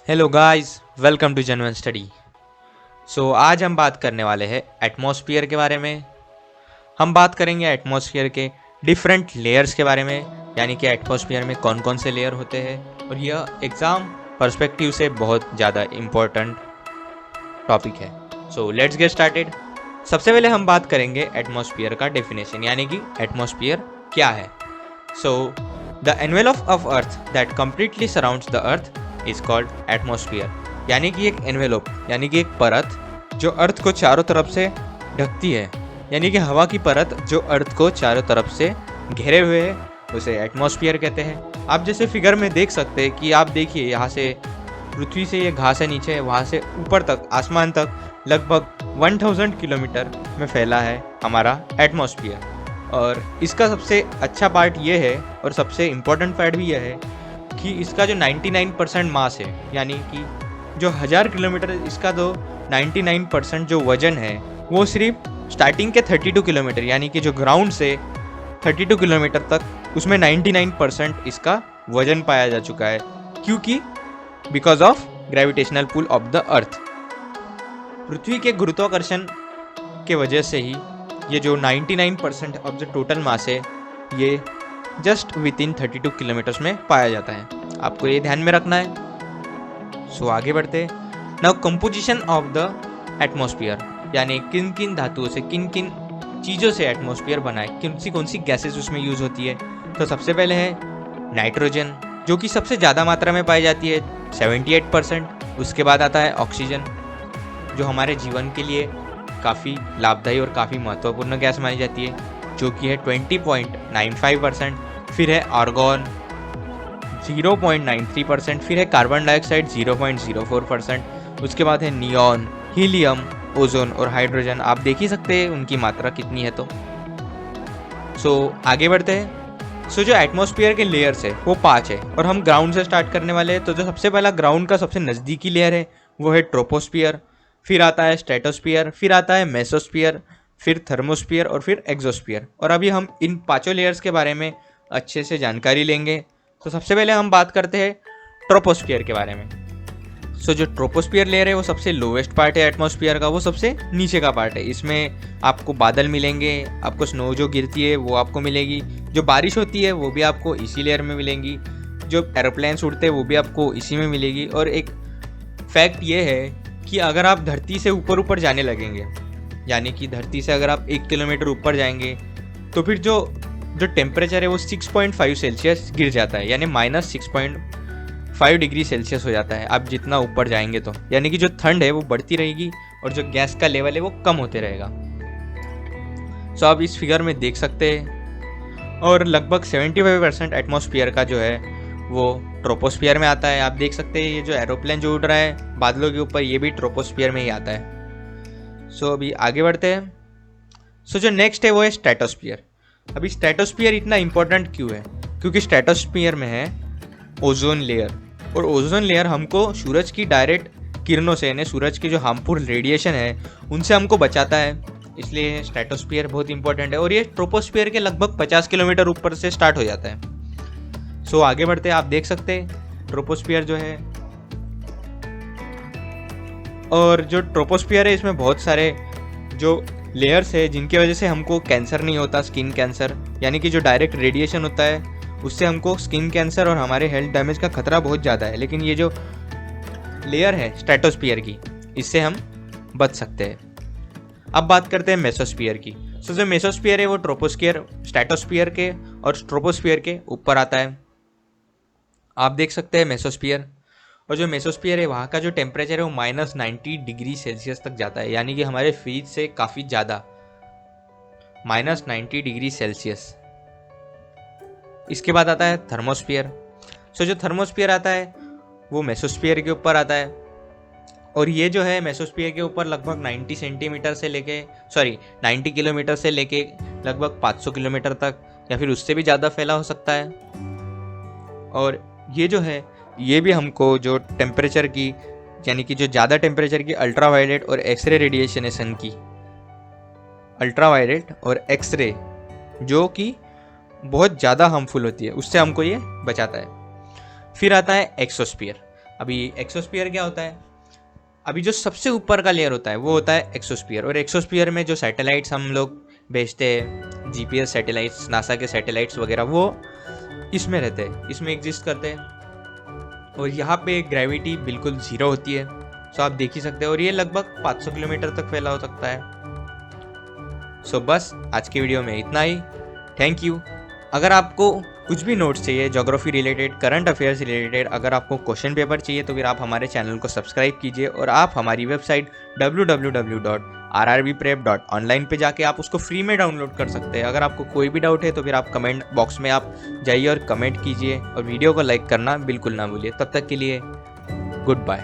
Hello guys, welcome to genuine study. आज हम बात करने वाले हैं एटमॉस्फेयर के बारे में। हम बात करेंगे एटमॉस्फेयर के डिफरेंट लेयर्स के बारे में, यानी कि एटमॉस्फेयर में कौन कौन से लेयर होते हैं, और यह एग्ज़ाम पर्सपेक्टिव से बहुत ज़्यादा इम्पोर्टेंट टॉपिक है। Let's get started. सबसे पहले हम बात करेंगे एटमॉस्फेयर का डेफिनेशन, यानी कि एटमॉस्फेयर क्या है। The envelope of earth that completely surrounds the earth is called atmosphere, यानी कि एक एनवेलप यानी कि एक परत जो अर्थ को चारों तरफ से ढकती है, यानी कि हवा की परत जो अर्थ को चारों तरफ से घेरे हुए है, उसे एटमॉस्फेयर कहते हैं। आप जैसे फिगर में देख सकते हैं कि आप देखिए, यहाँ से पृथ्वी से ये घास है नीचे, वहाँ से ऊपर तक आसमान तक लगभग 1000 किलोमीटर में फैला है हमारा एटमॉस्फेयर। और इसका सबसे अच्छा पार्ट ये है, और सबसे इम्पोर्टेंट पार्ट भी यह है कि इसका जो 99% मास है, यानी कि जो 1000 किलोमीटर, इसका तो 99% जो वजन है वो सिर्फ स्टार्टिंग के 32 किलोमीटर, यानी कि जो ग्राउंड से 32 किलोमीटर तक, उसमें 99% इसका वजन पाया जा चुका है, क्योंकि because of gravitational pull of the earth. पृथ्वी के गुरुत्वाकर्षण के वजह से ही ये जो 99% ऑफ द टोटल मास है, ये जस्ट विद इन 32 किलोमीटर्स में पाया जाता है। आपको ये ध्यान में रखना है। आगे बढ़ते हैं। Now composition of the atmosphere, यानी किन किन धातुओं से, किन किन चीज़ों से एटमॉस्फेयर बना है, कौन सी गैसेस उसमें यूज होती है। तो सबसे पहले है नाइट्रोजन, जो कि सबसे ज़्यादा मात्रा में पाई जाती है 78%। उसके बाद आता है ऑक्सीजन, जो हमारे जीवन के लिए काफ़ी लाभदायी और काफ़ी महत्वपूर्ण गैस मानी जाती है, जो कि है 20.95%। फिर है आर्गॉन 0.93%। फिर है कार्बन डाइऑक्साइड 0.04%। उसके बाद है नियॉन, हीलियम, ओजोन और हाइड्रोजन। आप देख ही सकते हैं उनकी मात्रा कितनी है। आगे बढ़ते हैं। जो एटमॉस्फेयर के लेयर्स है वो 5 है, और हम ग्राउंड से स्टार्ट करने वाले हैं। तो जो सबसे पहला ग्राउंड का सबसे नज़दीकी लेयर है वो है ट्रोपोस्फियर। फिर आता है स्ट्रेटोस्फियर, फिर आता है मेसोस्फियर, फिर थर्मोस्फियर और फिर एक्सोस्फियर। और अभी हम इन पांचों लेयर्स के बारे में अच्छे से जानकारी लेंगे। तो सबसे पहले हम बात करते हैं ट्रोपोस्फियर के बारे में। जो ट्रोपोस्फियर लेयर है वो सबसे लोवेस्ट पार्ट है एटमॉस्फेयर का, वो सबसे नीचे का पार्ट है। इसमें आपको बादल मिलेंगे, आपको स्नो जो गिरती है वो आपको मिलेगी, जो बारिश होती है वो भी आपको इसी लेयर में मिलेंगी, जो एरोप्लेन्स उड़ते हैं वो भी आपको इसी में मिलेगी। और एक फैक्ट ये है कि अगर आप धरती से ऊपर ऊपर जाने लगेंगे, यानी कि धरती से अगर आप 1 किलोमीटर ऊपर जाएंगे, तो फिर जो टेम्परेचर है वो 6.5 सेल्सियस गिर जाता है, यानी -6.5 डिग्री सेल्सियस हो जाता है आप जितना ऊपर जाएंगे। तो यानी कि जो ठंड है वो बढ़ती रहेगी और जो गैस का लेवल है वो कम होते रहेगा। आप इस फिगर में देख सकते हैं। और लगभग 75% एटमॉस्फेयर का जो है वो ट्रोपोस्फियर में आता है। आप देख सकते हैं ये जो एरोप्लेन जो उड़ रहा है बादलों के ऊपर, ये भी ट्रोपोस्फियर में ही आता है। अभी आगे बढ़ते हैं। जो नेक्स्ट है वो है स्ट्रेटोस्फियर। अभी स्ट्रेटोस्फियर इतना इंपॉर्टेंट क्यों है? क्योंकि स्ट्रेटोस्फियर में है ओजोन लेयर, और ओजोन लेयर हमको सूरज की डायरेक्ट किरणों से, यानी सूरज की जो हार्मफुल रेडिएशन है उनसे हमको बचाता है, इसलिए स्ट्रेटोस्फियर बहुत इंपॉर्टेंट है। और ये ट्रोपोस्फियर के लगभग 50 किलोमीटर ऊपर से स्टार्ट हो जाता है। आगे बढ़ते हैं। आप देख सकते हैं ट्रोपोस्फियर जो है, और जो ट्रोपोस्फियर है इसमें बहुत सारे जो लेयर्स है जिनकी वजह से हमको कैंसर नहीं होता, स्किन कैंसर, यानी कि जो डायरेक्ट रेडिएशन होता है उससे हमको स्किन कैंसर और हमारे हेल्थ डैमेज का खतरा बहुत ज़्यादा है। लेकिन ये जो लेयर है स्ट्रेटोस्फियर की, इससे हम बच सकते हैं। अब बात करते हैं मेसोस्फियर की। जो मेसोस्फियर है वो ट्रोपोस्फियर, स्ट्रेटोस्फियर के और ट्रोपोस्फियर के ऊपर आता है। आप देख सकते हैं मेसोस्फियर, और जो मेसोस्फियर है वहाँ का जो टेम्परेचर है वो -90 डिग्री सेल्सियस तक जाता है, यानी कि हमारे फ्रिज से काफ़ी ज़्यादा, -90 डिग्री सेल्सियस। इसके बाद आता है थर्मोस्फियर। जो थर्मोस्फियर आता है वो मेसोस्फियर के ऊपर आता है, और ये जो है मेसोस्फियर के ऊपर लगभग 90 सेंटीमीटर से लेके 90 किलोमीटर से लेके लगभग 500 किलोमीटर तक, या फिर उससे भी ज़्यादा फैला हो सकता है। और ये जो है ये भी हमको जो टेम्परेचर की, यानी कि जो ज़्यादा टेम्परेचर की अल्ट्रावायलेट और एक्सरे रेडिएशन की, अल्ट्रावायलेट और एक्सरे जो कि बहुत ज़्यादा हार्मफुल होती है, उससे हमको ये बचाता है। फिर आता है एक्सोस्फियर। अभी एक्सोस्फीयर क्या होता है? अभी जो सबसे ऊपर का लेयर होता है वो होता है एक्सोस्फीयर, और एक्सोस्फीयर में जो सैटेलाइट्स हम लोग भेजते हैं, जीपीएस सैटेलाइट्स, नासा के सैटेलाइट्स वगैरह, वो इसमें रहते हैं, इसमें एग्जिस्ट करते हैं। और यहाँ पे ग्रेविटी बिल्कुल ज़ीरो होती है, सो आप देख ही सकते हो, और ये लगभग 500 किलोमीटर तक फैला हो सकता है। सो बस आज की वीडियो में इतना ही। Thank you. अगर आपको कुछ भी नोट्स चाहिए geography related, current affairs related, अगर आपको क्वेश्चन पेपर चाहिए तो फिर आप हमारे चैनल को सब्सक्राइब कीजिए, और आप हमारी वेबसाइट www.rrbprep.online पे जाके आप उसको फ्री में डाउनलोड कर सकते हैं। अगर आपको कोई भी डाउट है तो फिर आप कमेंट बॉक्स में आप जाइए और कमेंट कीजिए, और वीडियो को लाइक करना बिल्कुल ना भूलिए। तब तक के लिए गुड बाय।